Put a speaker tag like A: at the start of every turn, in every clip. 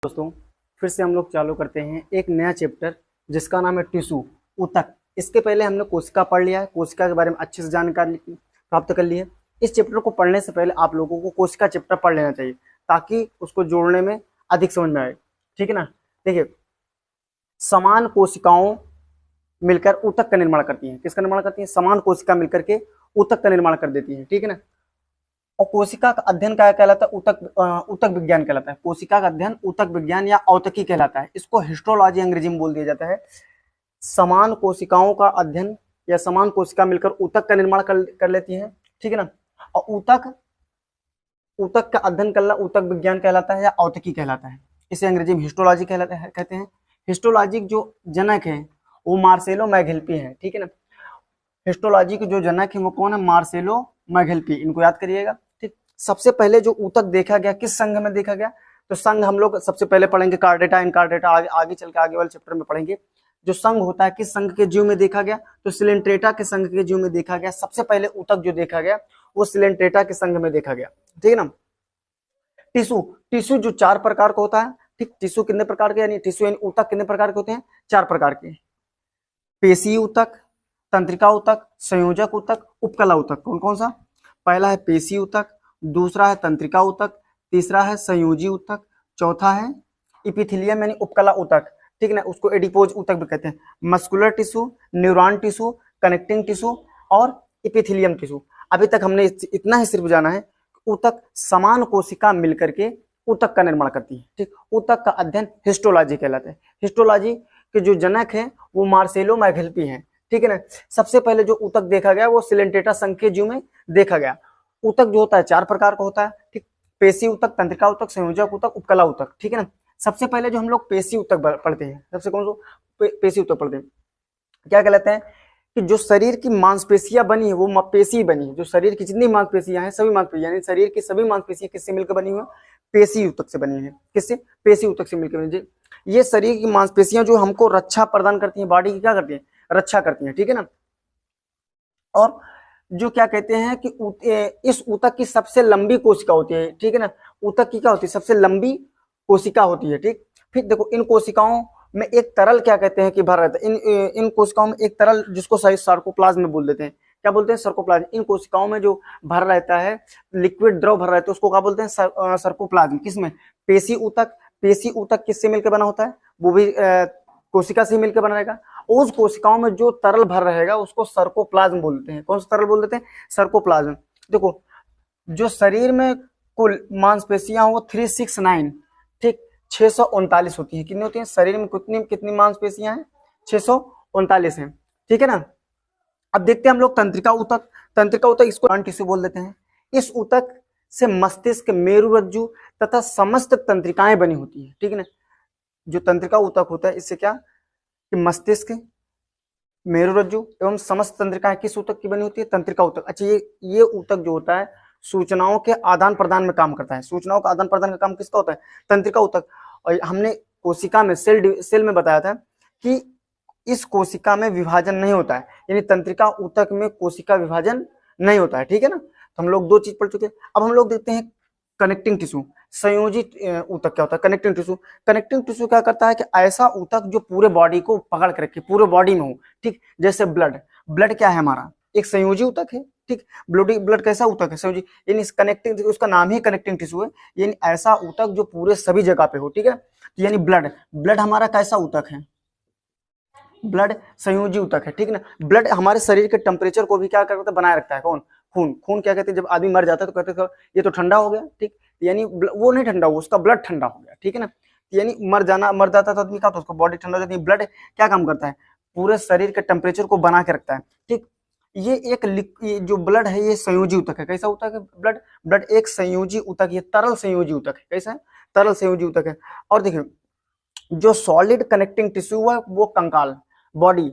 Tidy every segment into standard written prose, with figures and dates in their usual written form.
A: दोस्तों, फिर से हम लोग चालू करते हैं एक नया चैप्टर जिसका नाम है टिश्यू, ऊतक। इसके पहले हमने कोशिका पढ़ लिया है, कोशिका के बारे में अच्छे से जानकारी प्राप्त कर ली है। इस चैप्टर को पढ़ने से पहले आप लोगों को कोशिका चैप्टर पढ़ लेना चाहिए ताकि उसको जोड़ने में अधिक समझ में आए। ठीक है ना। देखिए, समान कोशिकाओं मिलकर ऊतक का निर्माण करती हैं। किसका निर्माण करती हैं? समान कोशिका मिलकर के ऊतक का निर्माण कर देती है। ठीक है ना। और कोशिका का अध्ययन क्या कहलाता है? ऊतक विज्ञान कहलाता है। कोशिका का अध्ययन ऊतक विज्ञान या औतकी कहलाता है। इसको हिस्टोलॉजी अंग्रेजी में बोल दिया जाता है। समान कोशिकाओं का अध्ययन या समान कोशिका मिलकर ऊतक का निर्माण कर लेती है। ठीक है ना। और ऊतक का अध्ययन करना ऊतक विज्ञान कहलाता है या औतकी कहलाता है। इसे अंग्रेजी में हिस्टोलॉजी कहलाता है, कहते हैं। हिस्टोलॉजी जो जनक है वो मार्सेलो मैगेल्पी है। ठीक है ना। हिस्टोलॉजी के जो जनक है वो कौन है? मार्सेलो मैगेल्पी। इनको याद करिएगा। ठीक। सबसे पहले जो ऊतक देखा गया किस संघ में देखा गया? तो संघ हम लोग सबसे पहले पढ़ेंगे कार्डेटा, इनकार्डेटा, आगे चल के आगे वाले चैप्टर में पढ़ेंगे। जो संघ होता है किस संघ के जीव में देखा गया? तो सिलेंट्रेटा के संघ के जीव में देखा गया। सबसे पहले ऊतक जो देखा गया वो सिलेंट्रेटा के संघ में देखा गया। ठीक है ना। टिश्यू जो 4 प्रकार का होता है। ठीक। टिश्यू कितने प्रकार के, यानी टिश्यू यानी ऊतक कितने प्रकार के होते हैं? 4 प्रकार के। पेशी ऊतक, तंत्रिका ऊतक, संयोजक ऊतक, उपकला ऊतक। कौन कौन सा? पहला है पेशी ऊतक, दूसरा है तंत्रिका ऊतक, तीसरा है संयोजी ऊतक, चौथा है इपिथेलियम यानी उपकला ऊतक। ठीक है ना। उसको एडिपोज ऊतक भी कहते हैं। Muscular tissue, neuron tissue, connecting tissue और इपिथेलियम टिश्यू। अभी तक हमने इतना ही सिर्फ जाना है। ऊतक समान कोशिका मिलकर के ऊतक का निर्माण करती है। ठीक। ऊतक का अध्ययन हिस्टोलॉजी कहलाता है। हिस्टोलॉजी के जो जनक है वो मार्सेलो मैगेल्पी है। ठीक है ना। सबसे पहले जो ऊतक देखा गया वो सिलेंट्रेटा संघ के जीव में देखा गया। ऊतक जो होता है 4 प्रकार का होता है। ठीक। पेशी ऊतक, तंत्रिका ऊतक, संयोजक ऊतक, उपकला ऊतक। ठीक है ना। सबसे पहले जो हम लोग पेशी ऊतक पढ़ते हैं, सबसे कौन सा पेशी ऊतक पढ़ते हैं, क्या कहलाते हैं? कि जो शरीर की मांसपेशियां बनी है वो पेशी बनी है। जो शरीर की जितनी मांसपेशियां हैं सभी मांसपेशियां, यानी शरीर की सभी मांसपेशियां किससे मिलकर बनी हुई है? पेशी ऊतक से बनी है। किससे? पेशी ऊतक से मिलकर बनी है। ये शरीर की मांसपेशियां जो हमको रक्षा प्रदान करती हैं, बॉडी की क्या करती हैं? रक्षा करती हैं। ठीक है ना। और जो क्या कहते हैं कि इस ऊतक की सबसे लंबी कोशिका होती है। ठीक है ना। ऊतक की क्या होती है? सबसे लंबी कोशिका होती है। ठीक। फिर देखो, इन कोशिकाओं में एक तरल क्या कहते हैं कि भर रहता है। इन कोशिकाओं में एक तरल जिसको सही सार्कोप्लाज्म बोल देते हैं। क्या बोलते हैं? सार्कोप्लाज्म। इन कोशिकाओं में जो भर रहता है, लिक्विड द्रव भर रहता है, उसको क्या बोलते हैं? सार्कोप्लाज्म। किसमें? पेशी ऊतक। पेशी ऊतक किससे मिलकर बना होता है? वो भी कोशिका से मिलकर बना रहेगा। उस कोशिकाओं में जो तरल भर रहेगा उसको सार्कोप्लाज्म बोलते हैं। कौन सा तरल बोल देते हैं? सार्कोप्लाज्म। देखो, जो शरीर में कुल मांसपेशियां वो 369, ठीक, 639 होती है। कितनी होती है शरीर में? कितनी कितनी मांसपेशियां हैं? 639 है। ठीक है ना। अब देखते हैं हम लोग तंत्रिका ऊतक। तंत्रिका ऊतक इसको टिश्यू बोल देते हैं। इस ऊतक से मस्तिष्क, मेरुरज्जु तथा समस्त तंत्रिकाएं बनी होती है। ठीक है ना। जो तंत्रिका ऊतक होता है इससे क्या कि मस्तिष्क, मेरुरज्जु एवं समस्त तंत्रिकाएं किस ऊतक की बनी होती है? तंत्रिका ऊतक। अच्छा, ये ऊतक जो होता है सूचनाओं के आदान प्रदान में काम करता है। सूचनाओं का आदान प्रदान का काम किसका होता है? तंत्रिका ऊतक। और हमने कोशिका में सेल में बताया था कि इस कोशिका में विभाजन नहीं होता है, यानी तंत्रिका ऊतक में कोशिका विभाजन नहीं होता है। ठीक है ना। तो हम लोग 2 चीज पढ़ चुके हैं। अब हम लोग देखते हैं कनेक्टिंग टिश्यू। संयोजित ऊतक क्या होता है? Connecting tissue. कनेक्टिंग टिश्यू क्या करता है कि ऐसा ऊतक जो पूरे बॉडी को पकड़ के रखे, पूरे बॉडी में हो। ठीक। जैसे ब्लड। ब्लड क्या है हमारा? एक संयोजी ऊतक है। ठीक। ब्लड कैसा ऊतक है? संयोजी। यानी कनेक्टिंग, उसका नाम ही कनेक्टिंग टिश्यू है। यानी ऐसा ऊतक जो पूरे सभी जगह पे हो। ठीक है। यानी ब्लड हमारा कैसा ऊतक है? ब्लड संयोजी ऊतक है। ठीक है ना। ब्लड हमारे शरीर के टेम्परेचर को भी क्या करता है? बनाए रखता है। कौन? खून। खून क्या कहते हैं? जब आदमी मर जाता है तो कहते हैं ये तो ठंडा हो गया। ठीक। यानी वो नहीं ठंडा हुआ, उसका ब्लड ठंडा हो गया। ठीक है ना। यानी मर जाता है तो आदमी का, तो उसका बॉडी ठंडा हो जाती है। ब्लड क्या काम करता है? पूरे शरीर के टेम्परेचर को बना के रखता है। ठीक। ये जो ब्लड है ये संयोजी ऊतक है। कैसा ऊतक है? ब्लड एक संयोजी ऊतक, ये तरल संयोजी ऊतक है। कैसा है? तरल संयोजी ऊतक है। और देखिए, जो सॉलिड कनेक्टिंग टिश्यू है वो कंकाल, बॉडी,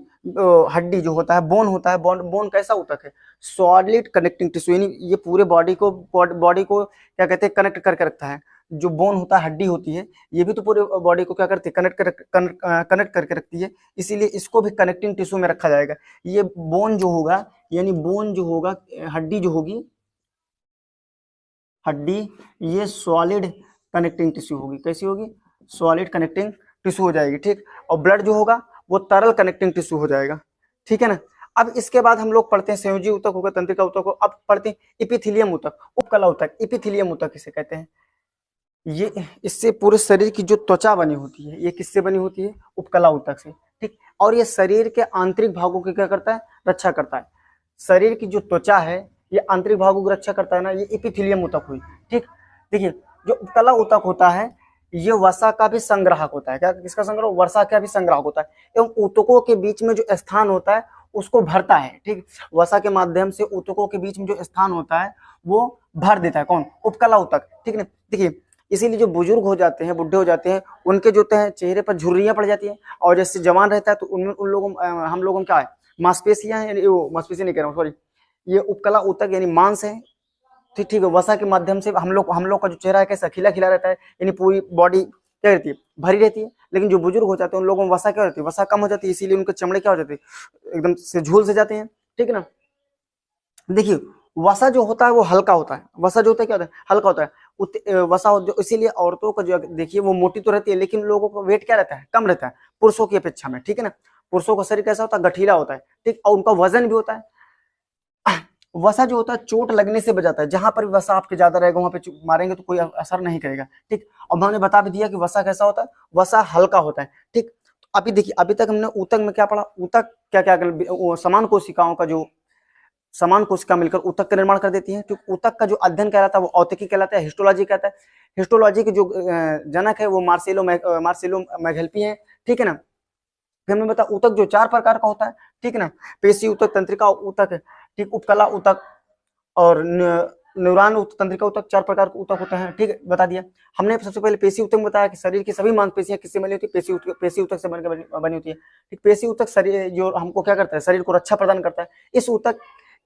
A: हड्डी जो होता है, बोन होता है। बोन कैसा ऊतक है? Solid connecting tissue. यानी ये पूरे बॉडी को क्या कहते हैं? कनेक्ट करके रखता है। जो बोन होता है, हड्डी होती है, ये भी तो पूरे बॉडी को क्या करती है? कनेक्ट करके रखती है। इसीलिए इसको भी कनेक्टिंग टिश्यू में रखा जाएगा। ये बोन जो होगा, यानी बोन जो होगा, हड्डी जो होगी, हड्डी, ये सॉलिड कनेक्टिंग टिश्यू होगी। कैसी होगी? सॉलिड कनेक्टिंग टिश्यू हो जाएगी, ठीक। और ब्लड जो होगा वो तरल कनेक्टिंग टिश्यू हो जाएगा, ठीक है ना। अब इसके बाद हम लोग पढ़ते हैं संयोजी ऊतक होगा, तंत्रिका ऊतक हो, अब पढ़ते हैं एपिथेलियम ऊतक, उपकला ऊतक। एपिथेलियम ऊतक इसे कहते हैं। ये इससे पूरे शरीर की जो त्वचा बनी होती है, ये किससे बनी होती है? उपकला ऊतक से, ठीक। और ये शरीर के आंतरिक भागों की क्या करता है? रक्षा करता है। शरीर की जो त्वचा है ये आंतरिक भागों की रक्षा करता है ना, ये एपिथेलियम ऊतक हुई, ठीक। देखिए जो उपकला ऊतक होता है ये वसा का भी संग्राहक होता है। क्या किसका संग्रह? वसा का भी संग्राहक होता है, एवं ऊतकों के बीच में जो स्थान होता है उसको भरता है, ठीक। वसा के माध्यम से ऊतकों के बीच में जो स्थान होता है वो भर देता है। कौन? उपकला ऊतक, ठीक है। देखिए इसीलिए जो बुजुर्ग हो जाते हैं, बुढ़े हो जाते हैं, उनके जो होते हैं चेहरे पर झुर्रियां पड़ जाती हैं, और जैसे जवान रहता है तो उनमें उन लोगों हम लोगों में क्या है? मांसपेशियां हैं, यानी वो मांसपेशियां नहीं कह रहा हूँ, सॉरी, ये उपकला ऊतक यानी मांस है, ठीक ठीक है। वसा के माध्यम से हम लोग का जो चेहरा है कैसा? खिला खिला रहता है, यानी पूरी बॉडी क्या रहती है? भरी रहती है। लेकिन जो बुजुर्ग हो जाते हैं उन लोगों में वसा क्या रहती है? वसा कम हो जाती है, इसीलिए उनके चमड़े क्या हो जाते हैं? एकदम से झूल से जाते हैं, ठीक है ना। देखिए वसा जो होता है वो हल्का होता है, वसा जो होता है क्या होता है? हल्का होता है। वसा जो इसीलिए औरतों का जो देखिए वो मोटी तो रहती है, लेकिन लोगों का वेट क्या रहता है? कम रहता है पुरुषों की अपेक्षा में, ठीक है ना। पुरुषों का शरीर कैसा होता है? गठीला होता है, ठीक। और उनका वजन भी होता है। वसा जो होता है चोट लगने से बचाता है, जहां पर भी वसा आपके ज्यादा रहेगा वहां पे मारेंगे तो कोई असर नहीं करेगा, ठीक। और मैंने बता भी दिया कि वसा कैसा होता है? वसा हल्का होता है, ठीक। अभी देखिए अभी तक हमने ऊतक में क्या पढ़ा? ऊतक क्या क्या समान कोशिकाओं का जो समान कोशिका मिलकर ऊतक का निर्माण कर देती है, तो ऊतक का जो अध्ययन कहलाता है वो औतिकी कहलाता है, हिस्टोलॉजी कहता है। हिस्टोलॉजी के जो जनक है वो मार्सेलो मैगहेल्पी है, ठीक है ना। फिर हमने बताया ऊतक जो 4 प्रकार का होता है, ठीक है ना। पेशी ऊतक, तंत्रिका ऊतक, ठीक, उपकला ऊतक और न्यूरॉन तंत्रिका ऊतक, 4 प्रकार के ऊतक होते हैं, ठीक है, बता दिया हमने। सबसे पहले पेशी ऊतक में बताया कि शरीर की सभी मांसपेशियां किससे बनी होती है? पेशी ऊतक से बनी होती है, ठीक। पेशी ऊतक शरीर जो हमको क्या करता है? शरीर को रक्षा प्रदान करता है। इस ऊतक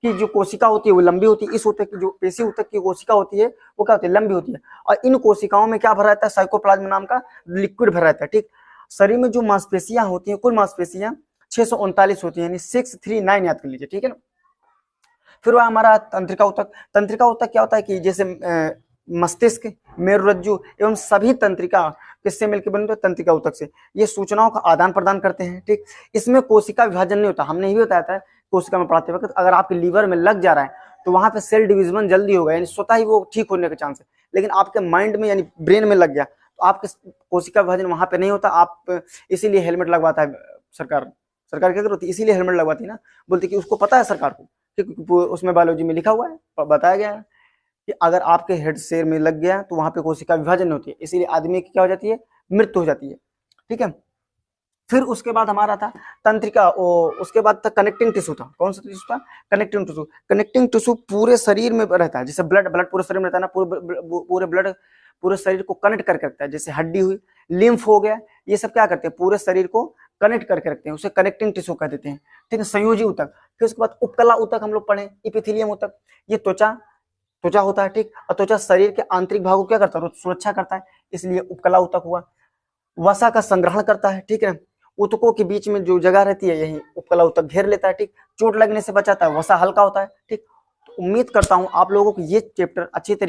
A: की जो कोशिका होती है वो लंबी होती है, इस ऊतक की जो पेशी ऊतक की कोशिका होती है वो क्या होती है? लंबी होती है। और इन कोशिकाओं में क्या भरा रहता है? साइकोप्लाज्म नाम का लिक्विड भरा रहता है, ठीक। शरीर में जो मांसपेशियां होती है, कुल मांसपेशियां 639 होती है, यानी 639 याद कर लीजिए, ठीक है ना। फिर वह हमारा तंत्रिका ऊतक। तंत्रिका ऊतक क्या होता है कि जैसे मस्तिष्क, मेरुरज्जु एवं सभी तंत्रिका किससे मिलकर बने होते हैं? तंत्रिका ऊतक से। ये सूचनाओं का आदान प्रदान करते हैं, ठीक। इसमें कोशिका विभाजन नहीं होता। हमने ही बताया था कोशिका में पढ़ाते वक्त, अगर आपके लीवर में लग जा रहा है तो वहां पे सेल डिवीजन जल्दी होगा, यानी स्वतः ही वो ठीक होने के चांस है। लेकिन आपके माइंड में यानी ब्रेन में लग गया तो आपके कोशिका विभाजन वहां पे नहीं होता। आप इसीलिए हेलमेट लगवाता है सरकार। सरकार क्या करती है? इसीलिए हेलमेट लगवाती है ना, बोलती कि उसको पता है सरकार को, ठीक। उसमें बायोलॉजी में लिखा हुआ है, बताया गया है कि अगर आपके हेड शेयर में लग गया तो वहां पे कोशिका विभाजन होती है, इसीलिए आदमी की क्या हो जाती है? मृत्यु हो जाती है, ठीक है। फिर उसके बाद हमारा था तंत्रिका, उसके बाद था कनेक्टिंग टिश्यू था। कौन सा टिश्यू था? Connecting tissue. कनेक्टिंग टिश्यू पूरे शरीर में रहता है, जैसे ब्लड पूरे शरीर में रहता है ना, पूरे ब्लड पूरे शरीर को कनेक्ट करके रखता है। जैसे हड्डी हुई, लिम्फ हो गया, ये सब क्या करते हैं? पूरे शरीर को कनेक्ट करके रखते हैं, उसे कनेक्टिंग टिश्यू कह देते हैं, ठीक है। संयोजी ऊतक। फिर उसके बाद उपकला ऊतक हम लोग पढ़े, एपिथेलियम ऊतक। ये त्वचा त्वचा होता है, ठीक। और त्वचा शरीर के आंतरिक भागों क्या करता है? सुरक्षा करता है, इसलिए उपकला ऊतक हुआ। वसा का संग्रहण करता है, ठीक है। ऊतकों के बीच में जो जगह रहती है यही उपकला ऊतक घेर लेता है, ठीक। चोट लगने से बचाता है, वसा हल्का होता है, ठीक। तो उम्मीद करता हूं आप लोगों को ये चैप्टर अच्छी तरीके